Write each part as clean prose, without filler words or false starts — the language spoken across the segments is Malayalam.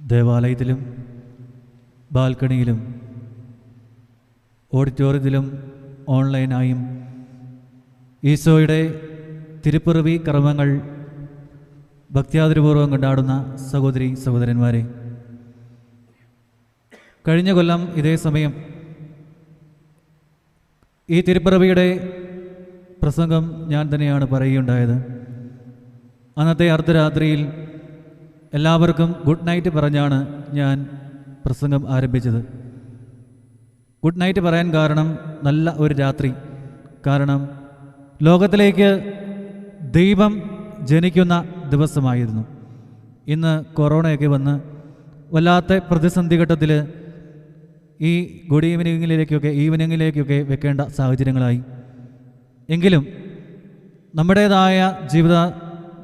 ദേവാലയത്തിലും ബാൽക്കണിയിലും ഓഡിറ്റോറിയത്തിലും ഓൺലൈനായും ഈശോയുടെ തിരുപ്പിറവി കർമ്മങ്ങൾ ഭക്ത്യാദരപൂർവ്വം കൊണ്ടാടുന്ന സഹോദരി സഹോദരന്മാരെ, കഴിഞ്ഞ കൊല്ലം ഇതേ സമയം ഈ തിരുപ്പിറവിയുടെ പ്രസംഗം ഞാൻ തന്നെയാണ് പറയുകയുണ്ടായത്. അന്നത്തെ അർദ്ധരാത്രിയിൽ എല്ലാവർക്കും ഗുഡ് നൈറ്റ് പറഞ്ഞാണ് ഞാൻ പ്രസംഗം ആരംഭിച്ചത്. ഗുഡ് നൈറ്റ് പറയാൻ കാരണം നല്ല ഒരു രാത്രി. കാരണം ലോകത്തിലേക്ക് ദൈവം ജനിക്കുന്ന ദിവസമായിരുന്നു. ഇന്ന് കൊറോണയൊക്കെ വന്ന് വല്ലാത്ത പ്രതിസന്ധി ഘട്ടത്തിൽ ഈ ഗുഡ് ഈവനിങ്ങിലേക്കൊക്കെ വെക്കേണ്ട സാഹചര്യങ്ങളായി. എങ്കിലും നമ്മുടേതായ ജീവിത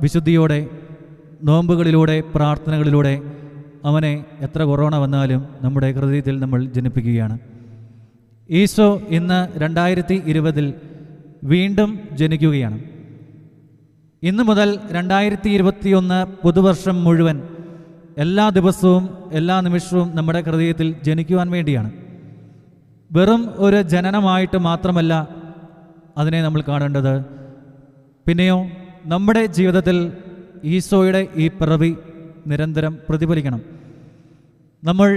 വിശുദ്ധിയോടെ, നോമ്പുകളിലൂടെ, പ്രാർത്ഥനകളിലൂടെ അവനെ എത്ര കൊറോണ വന്നാലും നമ്മുടെ ഹൃദയത്തിൽ നമ്മൾ ജനിപ്പിക്കുകയാണ്. ഈശോ ഇന്ന് 2020 വീണ്ടും ജനിക്കുകയാണ്. ഇന്നു മുതൽ 2021 പുതുവർഷം മുഴുവൻ എല്ലാ ദിവസവും എല്ലാ നിമിഷവും നമ്മുടെ ഹൃദയത്തിൽ ജനിക്കുവാൻ വേണ്ടിയാണ്. വെറും ഒരു ജനനമായിട്ട് മാത്രമല്ല അതിനെ നമ്മൾ കാണേണ്ടത്. പിന്നെയോ നമ്മുടെ ജീവിതത്തിൽ ഈശോയുടെ ഈ പിറവി നിരന്തരം പ്രതിഫലിക്കണം. നമ്മൾ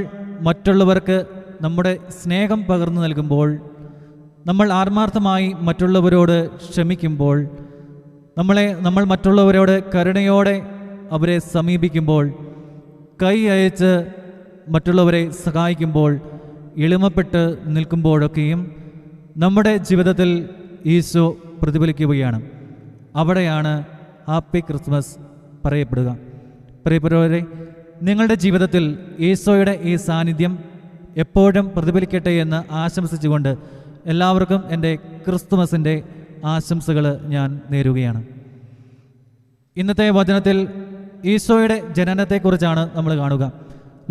മറ്റുള്ളവർക്ക് നമ്മുടെ സ്നേഹം പകർന്നു നൽകുമ്പോൾ, നമ്മൾ ആത്മാർത്ഥമായി മറ്റുള്ളവരോട് ക്ഷമിക്കുമ്പോൾ, നമ്മൾ മറ്റുള്ളവരോട് കരുണയോടെ അവരെ സമീപിക്കുമ്പോൾ, കൈ അയച്ച് മറ്റുള്ളവരെ സഹായിക്കുമ്പോൾ, എളിമപ്പെട്ട് നിൽക്കുമ്പോഴൊക്കെയും നമ്മുടെ ജീവിതത്തിൽ ഈശോ പ്രതിഫലിക്കുകയാണ്. അവിടെയാണ് ഹാപ്പി ക്രിസ്മസ് പറയപ്പെടുക. പ്രിയപ്പെട്ടവരെ, നിങ്ങളുടെ ജീവിതത്തിൽ ഈശോയുടെ ഈ സാന്നിധ്യം എപ്പോഴും പ്രതിഫലിക്കട്ടെ എന്ന് ആശംസിച്ചുകൊണ്ട് എല്ലാവർക്കും എൻ്റെ ക്രിസ്തുമസിൻ്റെ ആശംസകൾ ഞാൻ നേരുകയാണ്. ഇന്നത്തെ വചനത്തിൽ ഈശോയുടെ ജനനത്തെക്കുറിച്ചാണ് നമ്മൾ കാണുക.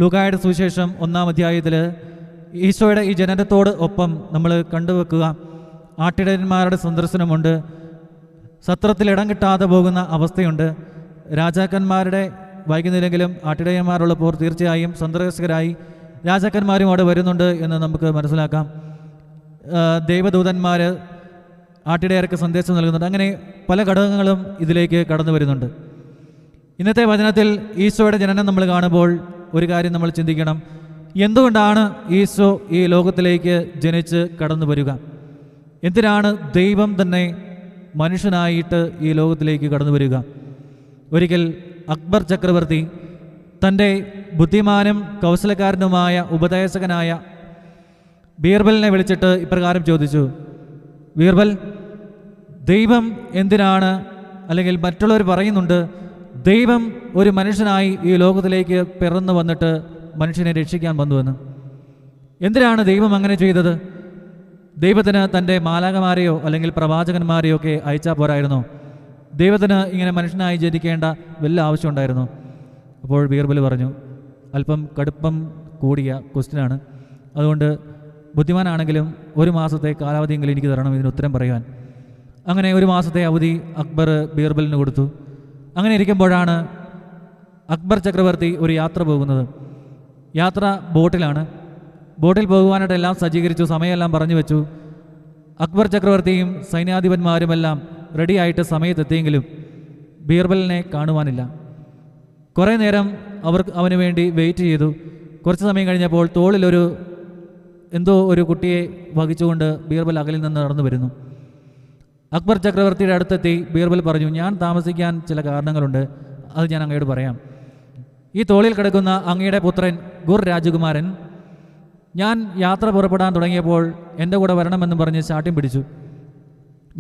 ലൂക്കായുടെ സുവിശേഷം 1-ാം അധ്യായത്തിൽ ഈശോയുടെ ഈ ജനനത്തോട് ഒപ്പം നമ്മൾ കണ്ടുവെക്കുക ആട്ടിടയന്മാരുടെ സന്ദർശനമുണ്ട്. സത്രത്തിൽ ഇടം കിട്ടാതെ പോകുന്ന അവസ്ഥയുണ്ട്. രാജാക്കന്മാരുടെ വൈകുന്നില്ലെങ്കിലും ആട്ടിടയന്മാരുള്ളപ്പോൾ തീർച്ചയായും സന്ദർശകരായി രാജാക്കന്മാരും അവിടെ വരുന്നുണ്ട് എന്ന് നമുക്ക് മനസ്സിലാക്കാം. ദൈവദൂതന്മാർ ആട്ടിടയർക്ക് സന്ദേശം നൽകുന്നുണ്ട്. അങ്ങനെ പല ഘടകങ്ങളും ഇതിലേക്ക് കടന്നു വരുന്നുണ്ട്. ഇന്നത്തെ വചനത്തിൽ ഈശോയുടെ ജനനം നമ്മൾ കാണുമ്പോൾ ഒരു കാര്യം നമ്മൾ ചിന്തിക്കണം. എന്തുകൊണ്ടാണ് ഈശോ ഈ ലോകത്തിലേക്ക് ജനിച്ച് കടന്നു വരിക? എന്തിനാണ് ദൈവം തന്നെ മനുഷ്യനായിട്ട് ഈ ലോകത്തിലേക്ക് കടന്നു വരിക? ഒരിക്കൽ അക്ബർ ചക്രവർത്തി തൻ്റെ ബുദ്ധിമാനും കൗശലക്കാരനുമായ ഉപദേശകനായ ബീർബലിനെ വിളിച്ചിട്ട് ഇപ്രകാരം ചോദിച്ചു: ബീർബൽ, ദൈവം എന്തിനാണ്, അല്ലെങ്കിൽ മറ്റുള്ളവർ പറയുന്നുണ്ട് ദൈവം ഒരു മനുഷ്യനായി ഈ ലോകത്തിലേക്ക് പിറന്നു വന്നിട്ട് മനുഷ്യനെ രക്ഷിക്കാൻ വന്നുവെന്ന്. എന്തിനാണ് ദൈവം അങ്ങനെ ചെയ്തത്? ദൈവത്തിന് തൻ്റെ മാലാഖമാരെയോ അല്ലെങ്കിൽ പ്രവാചകന്മാരെയോ ഒക്കെ അയച്ചാൽ പോരായിരുന്നോ? ദൈവത്തിന് ഇങ്ങനെ മനുഷ്യനായി ജനിക്കേണ്ട വല്ല ആവശ്യമുണ്ടായിരുന്നോ? അപ്പോൾ ബീർബൽ പറഞ്ഞു, അല്പം കടുപ്പം കൂടിയ ക്വസ്റ്റ്യനാണ്, അതുകൊണ്ട് ബുദ്ധിമാനാണെങ്കിലും 1 മാസത്തെ കാലാവധിയെങ്കിലും എനിക്ക് തരണം ഇതിന് ഉത്തരം പറയാൻ. അങ്ങനെ 1 മാസത്തെ അവധി അക്ബർ ബീർബലിന് കൊടുത്തു. അങ്ങനെ ഇരിക്കുമ്പോഴാണ് അക്ബർ ചക്രവർത്തി ഒരു യാത്ര പോകുന്നത്. യാത്ര ബോട്ടിലാണ്. ബോട്ടിൽ പോകുവാനായിട്ട് എല്ലാം സജ്ജീകരിച്ചു, സമയമെല്ലാം പറഞ്ഞു വെച്ചു. അക്ബർ ചക്രവർത്തിയും സൈന്യാധിപന്മാരുമെല്ലാം റെഡിയായിട്ട് സമയത്തെത്തിയെങ്കിലും ബീർബലിനെ കാണുവാനില്ല. കുറേ നേരം അവന് വേണ്ടി വെയിറ്റ് ചെയ്തു. കുറച്ച് സമയം കഴിഞ്ഞപ്പോൾ തോളിലൊരു എന്തോ ഒരു കുട്ടിയെ വഹിച്ചുകൊണ്ട് ബീർബൽ അകലിൽ നിന്ന് നടന്നു വരുന്നു. അക്ബർ ചക്രവർത്തിയുടെ അടുത്തെത്തി ബീർബൽ പറഞ്ഞു, ഞാൻ താമസിക്കാൻ ചില കാരണങ്ങളുണ്ട്, അത് ഞാൻ അങ്ങയോട് പറയാം. ഈ തോളിൽ കിടക്കുന്ന അങ്ങയുടെ പുത്രൻ ഗുർ രാജകുമാരൻ ഞാൻ യാത്ര പുറപ്പെടാൻ തുടങ്ങിയപ്പോൾ എൻ്റെ കൂടെ വരണമെന്ന് പറഞ്ഞ് ശാഠ്യം പിടിച്ചു.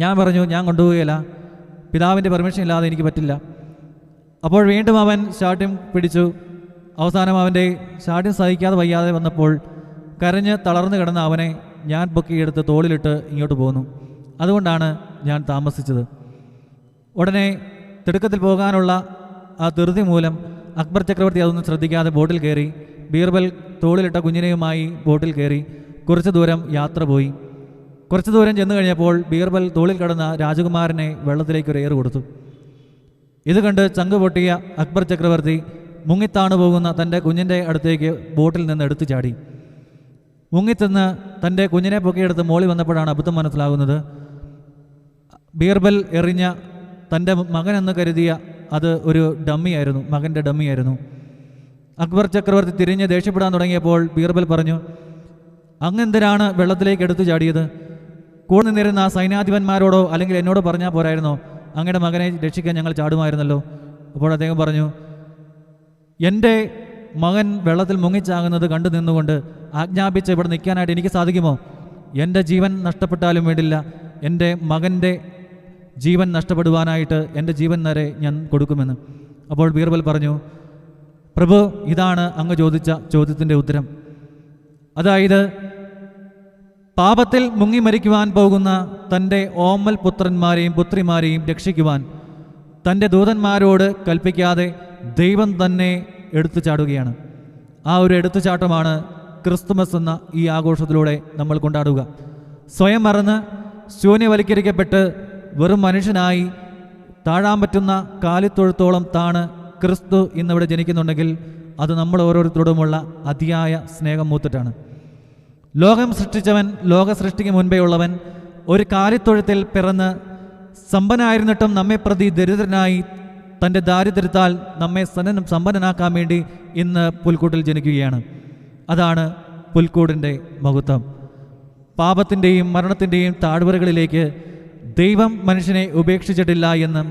ഞാൻ പറഞ്ഞു, ഞാൻ കൊണ്ടുപോവുകയില്ല, പിതാവിൻ്റെ പെർമിഷൻ ഇല്ലാതെ എനിക്ക് പറ്റില്ല. അപ്പോൾ വീണ്ടും അവൻ ശാഠ്യം പിടിച്ചു. അവസാനം അവൻ്റെ ശാഠ്യം സഹിക്കാതെ വയ്യാതെ വന്നപ്പോൾ കരഞ്ഞ് തളർന്നു കിടന്ന അവനെ ഞാൻ പൊക്കിയെടുത്ത് തോളിലിട്ട് ഇങ്ങോട്ട് പോന്നു. അതുകൊണ്ടാണ് ഞാൻ താമസിച്ചത്. ഉടനെ തിടുക്കത്തിൽ പോകാനുള്ള ആ ധൃതി മൂലം അക്ബർ ചക്രവർത്തി അതൊന്നും ശ്രദ്ധിക്കാതെ ബോട്ടിൽ കയറി. ബീർബൽ തോളിലിട്ട കുഞ്ഞിനെയുമായി ബോട്ടിൽ കയറി കുറച്ച് ദൂരം യാത്ര പോയി. കുറച്ച് ദൂരം ചെന്ന് കഴിഞ്ഞപ്പോൾ ബീർബൽ തോളിൽ കിടന്ന രാജകുമാരനെ വെള്ളത്തിലേക്ക് ഒരു ഏറ് കൊടുത്തു. ഇത് കണ്ട് ചങ്ക് പൊട്ടിയ അക്ബർ ചക്രവർത്തി മുങ്ങിത്താണു പോകുന്ന തൻ്റെ കുഞ്ഞിൻ്റെ അടുത്തേക്ക് ബോട്ടിൽ നിന്ന് എടുത്തു ചാടി. മുങ്ങിത്തിന്ന് തൻ്റെ കുഞ്ഞിനെ പൊക്കിയെടുത്ത് മോളി വന്നപ്പോഴാണ് അബദ്ധം മനസ്സിലാകുന്നത്. ബീർബൽ എറിഞ്ഞ തൻ്റെ മകനെന്ന് കരുതിയ അത് ഒരു ഡമ്മിയായിരുന്നു, മകൻ്റെ ഡമ്മിയായിരുന്നു. അക്ബർ ചക്രവർത്തി തിരിഞ്ഞ് ദേഷ്യപ്പെടാൻ തുടങ്ങിയപ്പോൾ ബീർബൽ പറഞ്ഞു, അങ്ങെന്തിനാണ് വെള്ളത്തിലേക്ക് എടുത്തു ചാടിയത്? കൂടെ നിന്നിരുന്ന സൈന്യാധിപന്മാരോടോ അല്ലെങ്കിൽ എന്നോട് പറഞ്ഞാൽ പോരായിരുന്നോ? അങ്ങയുടെ മകനെ രക്ഷിക്കാൻ ഞങ്ങൾ ചാടുമായിരുന്നല്ലോ. അപ്പോൾ അദ്ദേഹം പറഞ്ഞു, എൻ്റെ മകൻ വെള്ളത്തിൽ മുങ്ങിച്ചാകുന്നത് കണ്ടു നിന്നുകൊണ്ട് ആജ്ഞാപിച്ച് ഇവിടെ നിൽക്കാനായിട്ട് എനിക്ക് സാധിക്കുമോ? എൻ്റെ ജീവൻ നഷ്ടപ്പെട്ടാലും വേണ്ടില്ല, എൻ്റെ മകൻ്റെ ജീവൻ നഷ്ടപ്പെടുവാനായിട്ട് എൻ്റെ ജീവൻ വരെ ഞാൻ കൊടുക്കുമെന്ന്. അപ്പോൾ ബീർബൽ പറഞ്ഞു, പ്രഭു, ഇതാണ് അങ്ങ് ചോദിച്ച ചോദ്യത്തിൻ്റെ ഉത്തരം. അതായത് പാപത്തിൽ മുങ്ങി മരിക്കുവാൻ പോകുന്ന തൻ്റെ ഓമൽ പുത്രന്മാരെയും പുത്രിമാരെയും രക്ഷിക്കുവാൻ തൻ്റെ ദൂതന്മാരോട് കൽപ്പിക്കാതെ ദൈവം തന്നെ എടുത്തു ചാടുകയാണ്. ആ ഒരു എടുത്തുചാട്ടമാണ് ക്രിസ്തുമസ് എന്ന ഈ ആഘോഷത്തിലൂടെ നമ്മൾ കൊണ്ടാടുക. സ്വയം മറന്ന് ശൂന്യവൽക്കരിക്കപ്പെട്ട് വെറും മനുഷ്യനായി താഴാൻ പറ്റുന്ന കാലിത്തൊഴുത്തോളം താണ് ക്രിസ്തു ഇന്നിവിടെ ജനിക്കുന്നുണ്ടെങ്കിൽ അത് നമ്മൾ ഓരോരുത്തരോടുമുള്ള അതിയായ സ്നേഹം മൂത്തിട്ടാണ്. ലോകം സൃഷ്ടിച്ചവൻ, ലോക സൃഷ്ടിക്ക് മുൻപേ ഉള്ളവൻ ഒരു കാലിത്തൊഴുത്തിൽ പിറന്ന് സമ്പന്നായിരുന്നിട്ടും നമ്മെ പ്രതി ദരിദ്രനായി തൻ്റെ ദാരിദ്ര്യത്താൽ നമ്മെ സമ്പന്നനാക്കാൻ വേണ്ടി ഇന്ന് പുൽക്കൂട്ടിൽ ജനിക്കുകയാണ്. അതാണ് പുൽക്കൂടിൻ്റെ മഹത്വം. പാപത്തിൻ്റെയും മരണത്തിൻ്റെയും താഴ്വരകളിലേക്ക് ദൈവം മനുഷ്യനെ ഉപേക്ഷിച്ചിട്ടില്ല എന്നും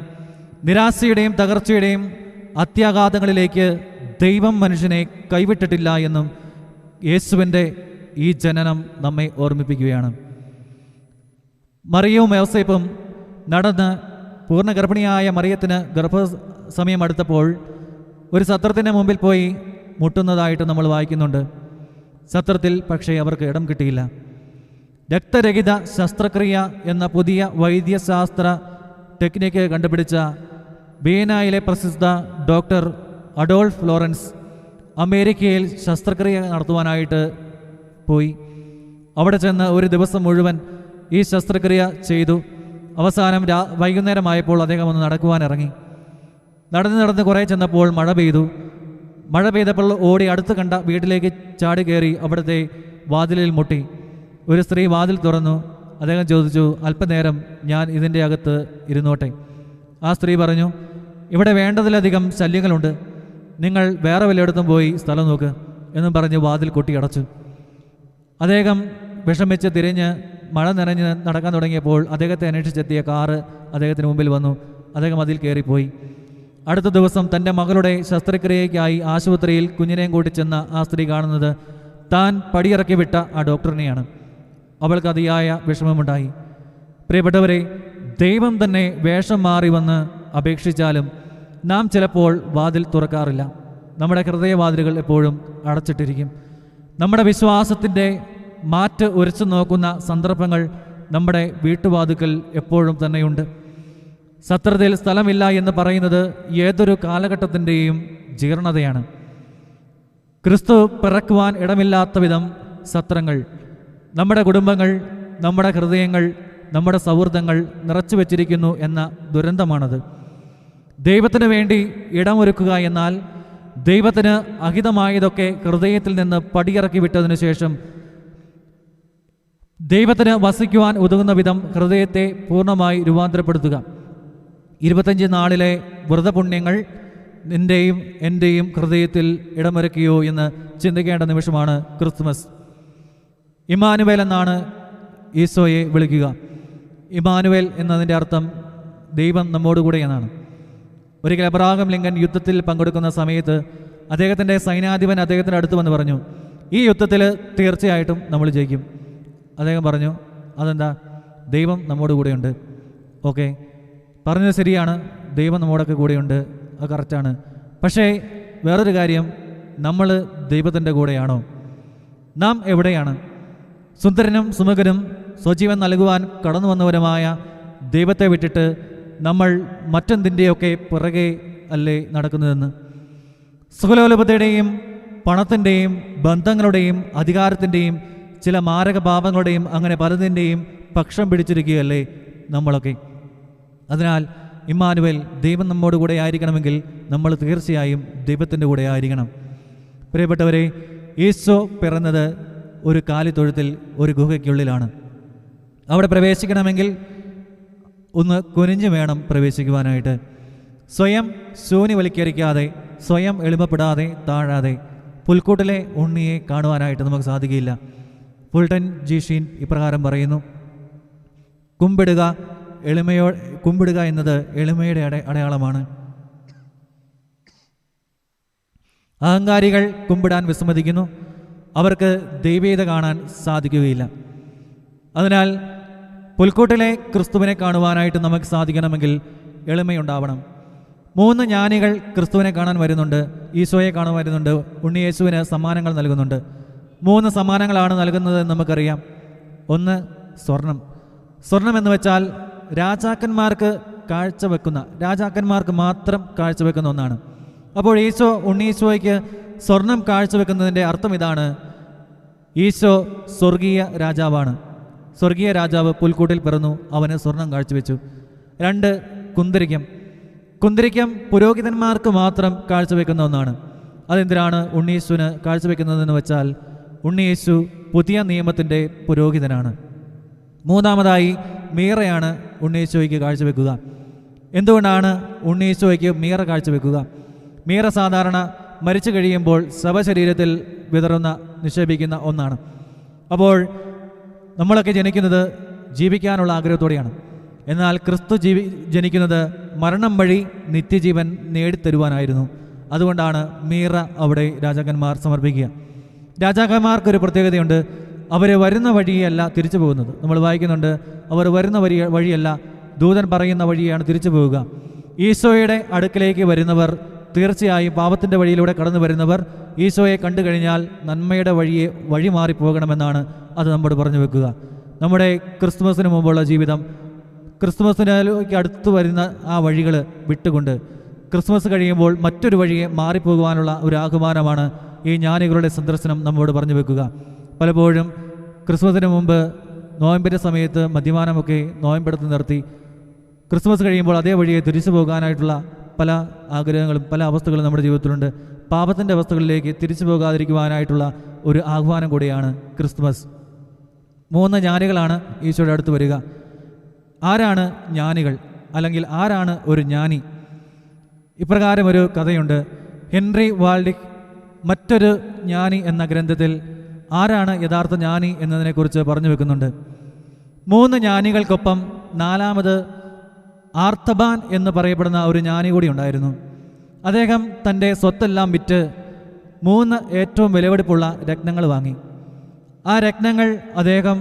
നിരാശയുടെയും തകർച്ചയുടെയും അത്യാഘാതങ്ങളിലേക്ക് ദൈവം മനുഷ്യനെ കൈവിട്ടിട്ടില്ല എന്നും യേശുവിൻ്റെ ഈ ജനനം നമ്മെ ഓർമ്മിപ്പിക്കുകയാണ്. മറിയവും യോസേപ്പും നടന്ന് പൂർണ്ണ ഗർഭിണിയായ മറിയത്തിന് ഗർഭസമയം അടുത്തപ്പോൾ ഒരു സത്രത്തിൻ്റെ മുമ്പിൽ പോയി മുട്ടുന്നതായിട്ട് നമ്മൾ വായിക്കുന്നുണ്ട്. സത്രത്തിൽ പക്ഷേ അവർക്ക് ഇടം കിട്ടിയില്ല. രക്തരഹിത ശസ്ത്രക്രിയ എന്ന പുതിയ വൈദ്യശാസ്ത്ര ടെക്നിക്ക് കണ്ടുപിടിച്ച വിയന്നയിലെ പ്രസിദ്ധ ഡോക്ടർ അഡോൾഫ് ലോറൻസ് അമേരിക്കയിൽ ശസ്ത്രക്രിയ നടത്തുവാനായിട്ട് പോയി. അവിടെ ചെന്ന് ഒരു ദിവസം മുഴുവൻ ഈ ശസ്ത്രക്രിയ ചെയ്തു. അവസാനം വൈകുന്നേരമായപ്പോൾ അദ്ദേഹം ഒന്ന് നടക്കുവാൻ ഇറങ്ങി. നടന്ന് കുറേ ചെന്നപ്പോൾ മഴ പെയ്തു. മഴ പെയ്തപ്പോൾ ഓടി അടുത്ത് കണ്ട വീട്ടിലേക്ക് ചാടി കയറി അവിടുത്തെ വാതിലിൽ മുട്ടി. ഒരു സ്ത്രീ വാതിൽ തുറന്നു. അദ്ദേഹം ചോദിച്ചു, അല്പനേരം ഞാൻ ഇതിൻ്റെ അകത്ത് ഇരുന്നോട്ടെ. ആ സ്ത്രീ പറഞ്ഞു, ഇവിടെ വേണ്ടതിലധികം ശല്യങ്ങളുണ്ട്, നിങ്ങൾ വേറെ വല്ലയിടത്തും പോയി സ്ഥലം നോക്ക് എന്നും പറഞ്ഞ് വാതിൽ കൊട്ടിയടച്ചു. അദ്ദേഹം വിഷമിച്ച് തിരിഞ്ഞ് മഴ നനഞ്ഞ് നടക്കാൻ തുടങ്ങിയപ്പോൾ അദ്ദേഹത്തെ അന്വേഷിച്ചെത്തിയ കാറ് അദ്ദേഹത്തിന് മുമ്പിൽ വന്നു. അദ്ദേഹം അതിൽ കയറിപ്പോയി. അടുത്ത ദിവസം തൻ്റെ മകളുടെ ശസ്ത്രക്രിയയ്ക്കായി ആശുപത്രിയിൽ കുഞ്ഞിനെയും കൂട്ടി ചെന്ന ആ സ്ത്രീ കാണുന്നത് താൻ പടിയിറക്കി വിട്ട ആ ഡോക്ടറിനെയാണ്. അവൾക്ക് അതിയായ വിഷമമുണ്ടായി. പ്രിയപ്പെട്ടവരെ, ദൈവം തന്നെ വേഷം മാറി വന്ന് അപേക്ഷിച്ചാലും നാം ചിലപ്പോൾ വാതിൽ തുറക്കാറില്ല. നമ്മുടെ ഹൃദയവാതിലുകൾ എപ്പോഴും അടച്ചിട്ടിരിക്കും. നമ്മുടെ വിശ്വാസത്തിൻ്റെ മാറ്റ് ഉരച്ചു നോക്കുന്ന സന്ദർഭങ്ങൾ നമ്മുടെ വീട്ടുവാതുക്കൽ എപ്പോഴും തന്നെയുണ്ട്. സത്രത്തിൽ സ്ഥലമില്ല എന്ന് പറയുന്നത് ഏതൊരു കാലഘട്ടത്തിൻ്റെയും ജീർണതയാണ്. ക്രിസ്തു പിറക്കുവാൻ ഇടമില്ലാത്ത വിധം സത്രങ്ങൾ നമ്മുടെ കുടുംബങ്ങൾ, നമ്മുടെ ഹൃദയങ്ങൾ, നമ്മുടെ സൗഹൃദങ്ങൾ നിറച്ചു വച്ചിരിക്കുന്നു എന്ന ദുരന്തമാണത്. ദൈവത്തിന് വേണ്ടി ഇടമൊരുക്കുക എന്നാൽ ദൈവത്തിന് അഹിതമായതൊക്കെ ഹൃദയത്തിൽ നിന്ന് പടിയിറക്കി വിട്ടതിനു ശേഷം ദൈവത്തിന് വസിക്കുവാൻ ഉതകുന്ന വിധം ഹൃദയത്തെ പൂർണ്ണമായി രൂപാന്തരപ്പെടുത്തുക. 25 നാളിലെ വ്രതപുണ്യങ്ങൾ നിൻ്റെയും എൻ്റെയും ഹൃദയത്തിൽ ഇടമൊരുക്കിയോ എന്ന് ചിന്തിക്കേണ്ട നിമിഷമാണ് ക്രിസ്തുമസ്. ഇമ്മാനുവേൽ എന്നാണ് ഈശോയെ വിളിക്കുക. ഇമ്മാനുവേൽ എന്നതിൻ്റെ അർത്ഥം ദൈവം നമ്മോടുകൂടെ എന്നാണ്. ഒരിക്കൽ അബ്രഹാം ലിങ്കൻ യുദ്ധത്തിൽ പങ്കെടുക്കുന്ന സമയത്ത് അദ്ദേഹത്തിൻ്റെ സൈന്യാധിപൻ അദ്ദേഹത്തിൻ്റെ അടുത്ത് വന്ന് പറഞ്ഞു, ഈ യുദ്ധത്തിൽ തീർച്ചയായിട്ടും നമ്മൾ ജയിക്കും. അദ്ദേഹം പറഞ്ഞു, അതെന്താ? ദൈവം നമ്മോട് കൂടെയുണ്ട്. ഓക്കെ, പറഞ്ഞത് ശരിയാണ്, ദൈവം നമ്മോടൊക്കെ കൂടെയുണ്ട്, അത് കറക്റ്റാണ്. പക്ഷേ വേറൊരു കാര്യം, നമ്മൾ ദൈവത്തിൻ്റെ കൂടെയാണോ? നാം എവിടെയാണ്? സുന്ദരനും സുമുഖനും സ്വജീവൻ നൽകുവാൻ കടന്നു വന്നവരുമായ ദൈവത്തെ വിട്ടിട്ട് നമ്മൾ മറ്റെന്തിൻ്റെയൊക്കെ പിറകെ അല്ലേ നടക്കുന്നതെന്ന്? സുഖലോലുപതയുടെയും പണത്തിൻ്റെയും ബന്ധങ്ങളുടെയും അധികാരത്തിൻ്റെയും ചില മാരക പാപങ്ങളുടെയും അങ്ങനെ പലതിൻ്റെയും പക്ഷം പിടിച്ചിരിക്കുകയല്ലേ നമ്മളൊക്കെ? അതിനാൽ ഇമ്മാനുവേൽ, ദൈവം നമ്മോട് കൂടെ ആയിരിക്കണമെങ്കിൽ നമ്മൾ തീർച്ചയായും ദൈവത്തിൻ്റെ കൂടെ ആയിരിക്കണം. പ്രിയപ്പെട്ടവരെ, ഈശോ പിറന്നത് ഒരു കാലിത്തൊഴുത്തിൽ ഒരു ഗുഹയ്ക്കുള്ളിലാണ്. അവിടെ പ്രവേശിക്കണമെങ്കിൽ ഒന്ന് കുനിഞ്ഞു വേണം പ്രവേശിക്കുവാനായിട്ട്. സ്വയം ശൂന്യവൽക്കരിക്കാതെ, സ്വയം എളിമപ്പെടാതെ, താഴാതെ പുൽക്കൂട്ടിലെ ഉണ്ണിയെ കാണുവാനായിട്ട് നമുക്ക് സാധിക്കില്ല. ഫുൾട്ടൻ ജി ഷീൻ ഇപ്രകാരം പറയുന്നു: കുമ്പിടുക എന്നത് എളിമയുടെ അടയാളമാണ്. അഹങ്കാരികൾ കുമ്പിടാൻ വിസമ്മതിക്കുന്നു. അവർക്ക് ദൈവീയത കാണാൻ സാധിക്കുകയില്ല. അതിനാൽ പുൽക്കൂട്ടിലെ ക്രിസ്തുവിനെ കാണുവാനായിട്ട് നമുക്ക് സാധിക്കണമെങ്കിൽ എളിമയുണ്ടാവണം. 3 ജ്ഞാനികൾ ക്രിസ്തുവിനെ കാണാൻ വരുന്നുണ്ട്, ഈശോയെ കാണാൻ വരുന്നുണ്ട്, ഉണ്ണിയേശുവിന് സമ്മാനങ്ങൾ നൽകുന്നുണ്ട്. 3 സമ്മാനങ്ങളാണ് നൽകുന്നതെന്ന് നമുക്കറിയാം. ഒന്ന് സ്വർണം എന്ന് വെച്ചാൽ രാജാക്കന്മാർക്ക് മാത്രം കാഴ്ചവെക്കുന്ന ഒന്നാണ്. അപ്പോൾ ഉണ്ണീശോയ്ക്ക് സ്വർണം കാഴ്ചവെക്കുന്നതിൻ്റെ അർത്ഥം ഇതാണ്: ഈശോ സ്വർഗീയ രാജാവാണ്. സ്വർഗീയ രാജാവ് പുൽക്കൂട്ടിൽ പിറന്നു, അവന് സ്വർണം കാഴ്ചവെച്ചു. 2 കുന്തിരിക്കം പുരോഹിതന്മാർക്ക് മാത്രം കാഴ്ചവെക്കുന്ന ഒന്നാണ്. അതെന്തിനാണ് ഉണ്ണീശുവിന് കാഴ്ചവെക്കുന്നതെന്ന് വെച്ചാൽ ഉണ്ണിയേശു പുതിയ നിയമത്തിൻ്റെ പുരോഹിതനാണ്. 3 മീറയാണ് ഉണ്ണീശോയ്ക്ക് കാഴ്ചവെക്കുക. എന്തുകൊണ്ടാണ് ഉണ്ണീശോയ്ക്ക് മീറ കാഴ്ചവെക്കുക? മീറ സാധാരണ മരിച്ചു കഴിയുമ്പോൾ ശവശരീരത്തിൽ നിക്ഷേപിക്കുന്ന ഒന്നാണ്. അപ്പോൾ നമ്മളൊക്കെ ജനിക്കുന്നത് ജീവിക്കാനുള്ള ആഗ്രഹത്തോടെയാണ്. എന്നാൽ ക്രിസ്തു ജനിക്കുന്നത് മരണം വഴി നിത്യജീവൻ നേടിത്തരുവാനായിരുന്നു. അതുകൊണ്ടാണ് മീറ അവിടെ രാജാക്കന്മാർ സമർപ്പിക്കുക. രാജാക്കന്മാർക്കൊരു പ്രത്യേകതയുണ്ട്: അവർ വരുന്ന വഴിയല്ല തിരിച്ചു പോകുന്നത്. നമ്മൾ വായിക്കുന്നുണ്ട്, അവർ വരുന്ന വഴിയല്ല, ദൂതൻ പറയുന്ന വഴിയാണ് തിരിച്ചു പോവുക. ഈശോയുടെ അടുക്കിലേക്ക് വരുന്നവർ, തീർച്ചയായും പാപത്തിൻ്റെ വഴിയിലൂടെ കടന്നു വരുന്നവർ ഈശോയെ കണ്ടു കഴിഞ്ഞാൽ നന്മയുടെ വഴി മാറിപ്പോകണമെന്നാണ് അത് നമ്മോട് പറഞ്ഞു വെക്കുക. നമ്മുടെ ക്രിസ്തുമസിന് മുമ്പുള്ള ജീവിതം, ക്രിസ്തുമസിലേക്ക് അടുത്തു വരുന്ന ആ വഴികൾ വിട്ടുകൊണ്ട് ക്രിസ്മസ് കഴിയുമ്പോൾ മറ്റൊരു വഴിയെ മാറിപ്പോകുവാനുള്ള ഒരു ആഹ്വാനമാണ് ഈ ജ്ഞാനികളുടെ സന്ദർശനം നമ്മോട് പറഞ്ഞു വെക്കുക. പലപ്പോഴും ക്രിസ്മസിന് മുമ്പ് നോയമ്പിൻ്റെ സമയത്ത് മദ്യപാനമൊക്കെ നോയമ്പെടുത്ത് നിർത്തി ക്രിസ്മസ് കഴിയുമ്പോൾ അതേ വഴിയെ തിരിച്ചു പോകാനായിട്ടുള്ള പല ആഗ്രഹങ്ങളും പല അവസ്ഥകളും നമ്മുടെ ജീവിതത്തിലുണ്ട്. പാപത്തിൻ്റെ അവസ്ഥകളിലേക്ക് തിരിച്ചു പോകാതിരിക്കുവാനായിട്ടുള്ള ഒരു ആഹ്വാനം കൂടിയാണ് ക്രിസ്തുമസ്. 3 ജ്ഞാനികളാണ് ഈശോയുടെ അടുത്ത് വരിക. ആരാണ് ജ്ഞാനികൾ, അല്ലെങ്കിൽ ആരാണ് ഒരു ജ്ഞാനി? ഇപ്രകാരം ഒരു കഥയുണ്ട്. ഹെൻറി വാൾഡിക് മറ്റൊരു ജ്ഞാനി എന്ന ഗ്രന്ഥത്തിൽ ആരാണ് യഥാർത്ഥ ജ്ഞാനി എന്നതിനെക്കുറിച്ച് പറഞ്ഞു വെക്കുന്നുണ്ട്. 3 ജ്ഞാനികൾക്കൊപ്പം 4ാമത് ആർത്തബാൻ എന്ന് പറയപ്പെടുന്ന ഒരു ജ്ഞാനി കൂടി ഉണ്ടായിരുന്നു. അദ്ദേഹം തൻ്റെ സ്വത്തെല്ലാം വിറ്റ് 3 ഏറ്റവും വിലപിടിപ്പുള്ള രത്നങ്ങൾ വാങ്ങി. ആ രത്നങ്ങൾ അദ്ദേഹം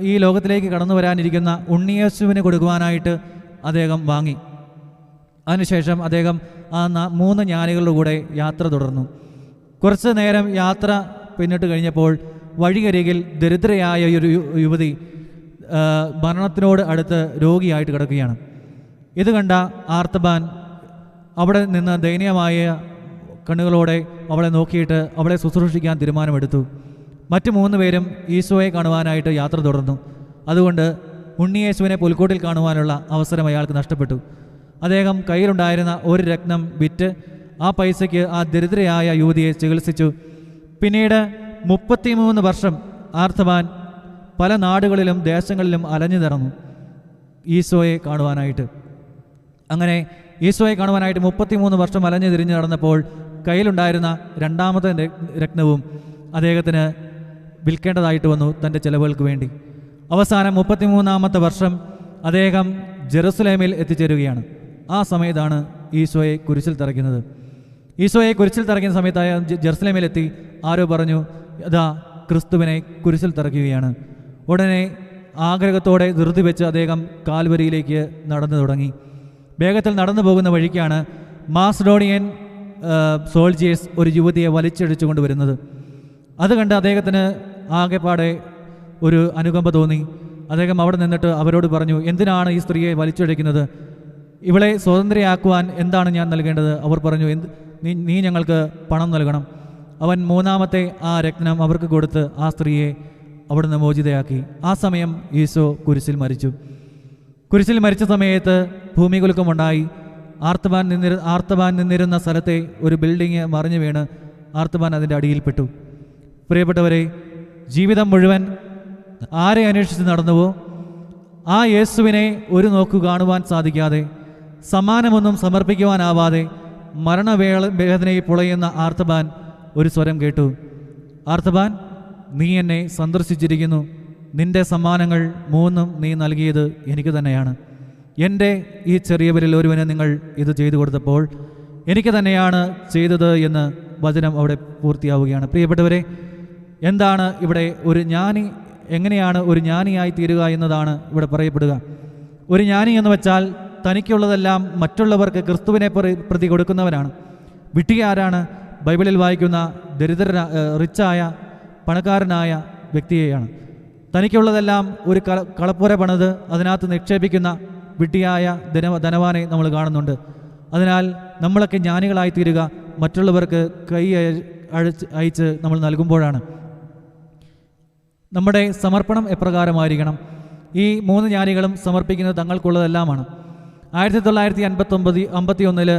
ഈ ലോകത്തിലേക്ക് കടന്നു വരാനിരിക്കുന്ന ഉണ്ണിയേശുവിന് കൊടുക്കുവാനായിട്ട് അദ്ദേഹം വാങ്ങി. അതിനുശേഷം അദ്ദേഹം ആ 3 ജ്ഞാനികളുടെ കൂടെ യാത്ര തുടർന്നു. കുറച്ച് നേരം യാത്ര പിന്നിട്ട് കഴിഞ്ഞപ്പോൾ വഴിയരികിൽ ദരിദ്രയായ ഒരു യുവതി മരണത്തിനോട് അടുത്ത് രോഗിയായിട്ട് കിടക്കുകയാണ്. ഇത് കണ്ട ആർത്തബാൻ അവിടെ നിന്ന് ദയനീയമായ കണ്ണുകളോടെ അവളെ നോക്കിയിട്ട് അവളെ ശുശ്രൂഷിക്കാൻ തീരുമാനമെടുത്തു. മറ്റു 3 പേരും ഈശോയെ കാണുവാനായിട്ട് യാത്ര തുടർന്നു. അതുകൊണ്ട് ഉണ്ണിയേശുവിനെ പുൽക്കൂട്ടിൽ കാണുവാനുള്ള അവസരം അയാൾക്ക് നഷ്ടപ്പെട്ടു. അദ്ദേഹം കയ്യിലുണ്ടായിരുന്ന ഒരു രത്നം വിറ്റ് ആ പൈസയ്ക്ക് ആ ദരിദ്രയായ യുവതിയെ ചികിത്സിച്ചു. പിന്നീട് 33 വർഷം ആർത്തബാൻ പല നാടുകളിലും ദേശങ്ങളിലും അലഞ്ഞു നടന്നു ഈശോയെ കാണുവാനായിട്ട്. അങ്ങനെ ഈശോയെ കാണുവാനായിട്ട് 33 വർഷം അലഞ്ഞു തിരിഞ്ഞു നടന്നപ്പോൾ കയ്യിലുണ്ടായിരുന്ന 2ാമത്തെ രത്നവും അദ്ദേഹത്തിന് വിൽക്കേണ്ടതായിട്ട് വന്നു തൻ്റെ ചെലവുകൾക്ക് വേണ്ടി. അവസാനം 33ാമത്തെ വർഷം അദ്ദേഹം ജെറുസലേമിൽ എത്തിച്ചേരുകയാണ്. ആ സമയത്താണ് ഈശോയെ കുരിശിൽ തറയ്ക്കുന്നത്. ഈശോയെ കുരിശിൽ തറയ്ക്കുന്ന സമയത്തായ ജെറുസലേമിലെത്തി ആരോ പറഞ്ഞു, അതാ ക്രിസ്തുവിനെ കുരിശിൽ തറയ്ക്കുകയാണ്. ഉടനെ ആഗ്രഹത്തോടെ ധൃതി വെച്ച് അദ്ദേഹം കാൽവരിയിലേക്ക് നടന്നു തുടങ്ങി. വേഗത്തിൽ നടന്നു പോകുന്ന വഴിക്കാണ് മാസിഡോണിയൻ സോൾജിയേഴ്സ് ഒരു യുവതിയെ വലിച്ചടിച്ചു കൊണ്ടുവരുന്നത്. അത് കണ്ട് അദ്ദേഹത്തിന് ആകെപ്പാടെ ഒരു അനുകമ്പ തോന്നി. അദ്ദേഹം അവിടെ നിന്നിട്ട് അവരോട് പറഞ്ഞു, എന്തിനാണ് ഈ സ്ത്രീയെ വലിച്ചടിക്കുന്നത്? ഇവളെ സ്വതന്ത്രയാക്കുവാൻ എന്താണ് ഞാൻ നൽകേണ്ടത്? അവർ പറഞ്ഞു, നീ ഞങ്ങൾക്ക് പണം നൽകണം. അവൻ 3ാമത്തെ ആ രത്നം അവർക്ക് കൊടുത്ത് ആ സ്ത്രീയെ അവിടുന്ന് മോചിതയാക്കി. ആ സമയം ഈശോ കുരിശിൽ മരിച്ചു. കുരിശിൽ മരിച്ച സമയത്ത് ഭൂമികുലുക്കമുണ്ടായി. ആർത്തബാൻ നിന്നിരുന്ന സ്ഥലത്തെ ഒരു ബിൽഡിങ് മറിഞ്ഞു വീണ് ആർത്തബാൻ അതിൻ്റെ അടിയിൽപ്പെട്ടു. പ്രിയപ്പെട്ടവരെ, ജീവിതം മുഴുവൻ ആരെ അന്വേഷിച്ച് നടന്നുവോ ആ യേശുവിനെ ഒരു നോക്കു കാണുവാൻ സാധിക്കാതെ, സമ്മാനമൊന്നും സമർപ്പിക്കുവാനാവാതെ മരണവേദനയിൽ പുളയുന്ന ആർത്തബാൻ ഒരു സ്വരം കേട്ടു. ആർത്തബാൻ, നീ എന്നെ സന്ദർശിച്ചിരിക്കുന്നു. നിന്റെ സമ്മാനങ്ങൾ 3 നീ നൽകിയത് എനിക്ക് തന്നെയാണ്. എൻ്റെ ഈ ചെറിയവരിൽ ഒരുവന് നിങ്ങൾ ഇത് ചെയ്തു കൊടുത്തപ്പോൾ എനിക്ക് തന്നെയാണ് ചെയ്തത് എന്ന് വചനം അവിടെ പൂർത്തിയാവുകയാണ്. പ്രിയപ്പെട്ടവരെ, എന്താണ് ഇവിടെ ഒരു ജ്ഞാനി, എങ്ങനെയാണ് ഒരു ജ്ഞാനിയായി തീരുക എന്നതാണ് ഇവിടെ പറയപ്പെടുക. ഒരു ജ്ഞാനി എന്ന് വെച്ചാൽ തനിക്കുള്ളതെല്ലാം മറ്റുള്ളവർക്ക് ക്രിസ്തുവിനെ പ്രതി കൊടുക്കുന്നവനാണ്. വിട്ടിക ആരാണ്? ബൈബിളിൽ വായിക്കുന്ന റിച്ചായ പണക്കാരനായ വ്യക്തിയെയാണ്. തനിക്കുള്ളതെല്ലാം ഒരു കളപ്പുര പണിത് അതിനകത്ത് നിക്ഷേപിക്കുന്ന വിട്ടിയായ ധനവാനെ നമ്മൾ കാണുന്നുണ്ട്. അതിനാൽ നമ്മളൊക്കെ ജ്ഞാനികളായി തീരുക മറ്റുള്ളവർക്ക് കൈ അയച്ച് നമ്മൾ നൽകുമ്പോഴാണ്. നമ്മുടെ സമർപ്പണം എപ്രകാരമായിരിക്കണം? ഈ 3 ജ്ഞാനികളും സമർപ്പിക്കുന്നത് തങ്ങൾക്കുള്ളതെല്ലാമാണ്. 1951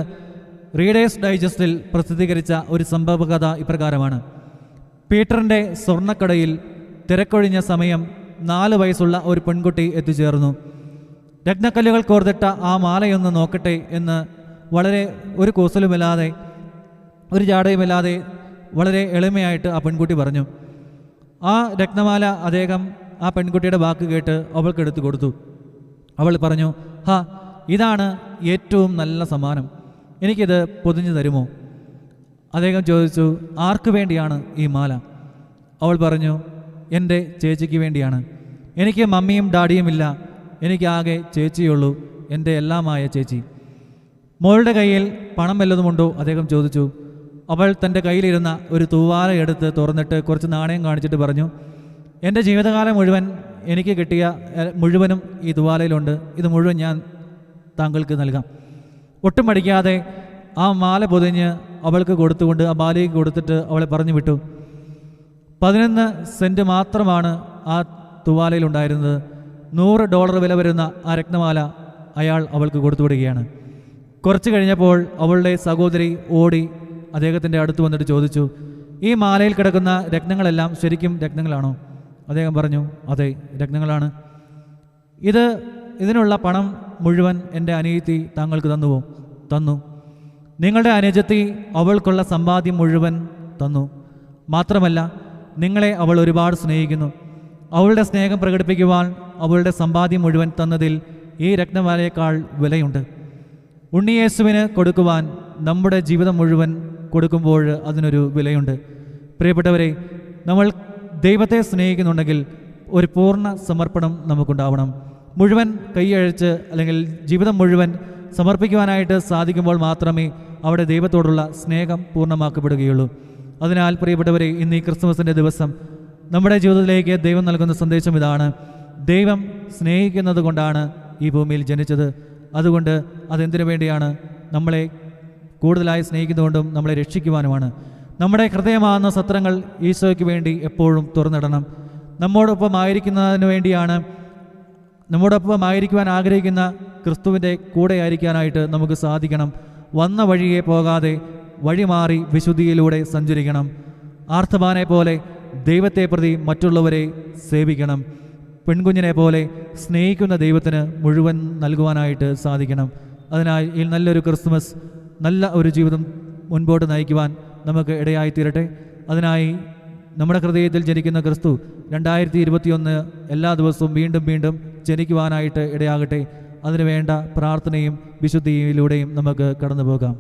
റീഡേഴ്സ് ഡൈജസ്റ്റിൽ പ്രസിദ്ധീകരിച്ച ഒരു സംഭവകഥ ഇപ്രകാരമാണ്. പീറ്ററിൻ്റെ സ്വർണ്ണക്കടയിൽ തിരക്കൊഴിഞ്ഞ സമയം 4 വയസ്സുള്ള ഒരു പെൺകുട്ടി എത്തിച്ചേർന്നു. രത്നക്കല്ലുകൾ കോർത്തിട്ട ആ മാലയൊന്ന് നോക്കട്ടെ എന്ന് വളരെ ഒരു കൂസലുമില്ലാതെ ഒരു ജാടയുമില്ലാതെ വളരെ എളിമയായിട്ട് ആ പെൺകുട്ടി പറഞ്ഞു. ആ രത്നമാല അദ്ദേഹം ആ പെൺകുട്ടിയുടെ വാക്ക് കേട്ട് അവൾക്ക് എടുത്തു കൊടുത്തു. അവൾ പറഞ്ഞു, ഇതാണ് ഏറ്റവും നല്ല സമ്മാനം, എനിക്കിത് പൊതിഞ്ഞു തരുമോ? അദ്ദേഹം ചോദിച്ചു, ആർക്ക് വേണ്ടിയാണ് ഈ മാല? അവൾ പറഞ്ഞു, എൻ്റെ ചേച്ചിക്ക് വേണ്ടിയാണ്. എനിക്ക് മമ്മിയും ഡാഡിയുമില്ല, എനിക്കാകെ ചേച്ചിയുള്ളൂ, എൻ്റെ എല്ലാമായ ചേച്ചി. മോളുടെ കയ്യിൽ പണം വല്ലതുമുണ്ടോ? അദ്ദേഹം ചോദിച്ചു. അവൾ തൻ്റെ കയ്യിലിരുന്ന ഒരു തൂവാല എടുത്ത് തുറന്നിട്ട് കുറച്ച് നാണയം കാണിച്ചിട്ട് പറഞ്ഞു, എൻ്റെ ജീവിതകാലം മുഴുവൻ എനിക്ക് കിട്ടിയ മുഴുവനും ഈ തൂവാലയിലുണ്ട്, ഇത് മുഴുവൻ ഞാൻ താങ്കൾക്ക് നൽകാം. ഒട്ടും മടിക്കാതെ ആ മാല പൊതിഞ്ഞ് അവൾക്ക് കൊടുത്തുകൊണ്ട് ആ ബാലികയ്ക്ക് കൊടുത്തിട്ട് അവളെ പറഞ്ഞു വിട്ടു. 11 സെൻറ്റ് മാത്രമാണ് ആ തൂവാലയിലുണ്ടായിരുന്നത്. $100 വില വരുന്ന ആ രത്നമാല അയാൾ അവൾക്ക് കൊടുത്തുവിടുകയാണ്. കുറച്ച് കഴിഞ്ഞപ്പോൾ അവളുടെ സഹോദരി ഓടി അദ്ദേഹത്തിൻ്റെ അടുത്ത് വന്നിട്ട് ചോദിച്ചു, ഈ മാലയിൽ കിടക്കുന്ന രത്നങ്ങളെല്ലാം ശരിക്കും രത്നങ്ങളാണോ? അദ്ദേഹം പറഞ്ഞു, അതെ, രത്നങ്ങളാണ്. ഇതിനുള്ള പണം മുഴുവൻ എൻ്റെ അനിയത്തി താങ്കൾക്ക് തന്നുവോ? തന്നു. നിങ്ങളുടെ അനുജത്തി അവൾക്കുള്ള സമ്പാദ്യം മുഴുവൻ തന്നു. മാത്രമല്ല, നിങ്ങളെ അവൾ ഒരുപാട് സ്നേഹിക്കുന്നു. അവളുടെ സ്നേഹം പ്രകടിപ്പിക്കുവാൻ അവളുടെ സമ്പാദ്യം മുഴുവൻ തന്നതിൽ ഈ രത്നമാലയേക്കാൾ വിലയുണ്ട്. ഉണ്ണിയേശുവിന് കൊടുക്കുവാൻ നമ്മുടെ ജീവിതം മുഴുവൻ കൊടുക്കുമ്പോൾ അതിനൊരു വിലയുണ്ട്. പ്രിയപ്പെട്ടവരെ, നമ്മൾ ദൈവത്തെ സ്നേഹിക്കുന്നുണ്ടെങ്കിൽ ഒരു പൂർണ്ണ സമർപ്പണം നമുക്കുണ്ടാവണം. മുഴുവൻ കൈയഴിച്ച് അല്ലെങ്കിൽ ജീവിതം മുഴുവൻ സമർപ്പിക്കുവാനായിട്ട് സാധിക്കുമ്പോൾ മാത്രമേ അവിടെ ദൈവത്തോടുള്ള സ്നേഹം പൂർണ്ണമാക്കപ്പെടുകയുള്ളൂ. അതിനാൽ പ്രിയപ്പെട്ടവരെ, ഇന്ന് ഈ ക്രിസ്തുമസിൻ്റെ ദിവസം നമ്മുടെ ജീവിതത്തിലേക്ക് ദൈവം നൽകുന്ന സന്ദേശം ഇതാണ്: ദൈവം സ്നേഹിക്കുന്നത് കൊണ്ടാണ് ഈ ഭൂമിയിൽ ജനിച്ചത്. അതുകൊണ്ട് അതെന്തിനു വേണ്ടിയാണ്? നമ്മളെ കൂടുതലായി സ്നേഹിക്കുന്നതുകൊണ്ടും നമ്മളെ രക്ഷിക്കുവാനുമാണ്. നമ്മുടെ ഹൃദയമാകുന്ന സത്രങ്ങൾ ഈശോയ്ക്ക് വേണ്ടി എപ്പോഴും തുറന്നിടണം. നമ്മോടൊപ്പം ആയിരിക്കുന്നതിന് വേണ്ടിയാണ്. നമ്മോടൊപ്പം ആയിരിക്കുവാൻ ആഗ്രഹിക്കുന്ന ക്രിസ്തുവിൻ്റെ കൂടെ ആയിരിക്കാനായിട്ട് നമുക്ക് സാധിക്കണം. വന്ന വഴിയെ പോകാതെ വഴി മാറി വിശുദ്ധിയിലൂടെ സഞ്ചരിക്കണം. ആർത്തബാനെ പോലെ ദൈവത്തെ പ്രതി മറ്റുള്ളവരെ സേവിക്കണം. പെൺകുഞ്ഞിനെ പോലെ സ്നേഹിക്കുന്ന ദൈവത്തിന് മുഴുവൻ നൽകുവാനായിട്ട് സാധിക്കണം. അതിനായി ഈ നല്ലൊരു ക്രിസ്തുമസ്, നല്ല ഒരു ജീവിതം മുൻപോട്ട് നയിക്കുവാൻ നമുക്ക് ഇടയായിത്തീരട്ടെ. അതിനായി നമ്മുടെ ഹൃദയത്തിൽ ജനിക്കുന്ന ക്രിസ്തു 2021 എല്ലാ ദിവസവും വീണ്ടും വീണ്ടും ജനിക്കുവാനായിട്ട് ഇടയാകട്ടെ. അതിനുവേണ്ട പ്രാർത്ഥനയും വിശുദ്ധിയിലൂടെയും നമുക്ക് കടന്നു പോകാം.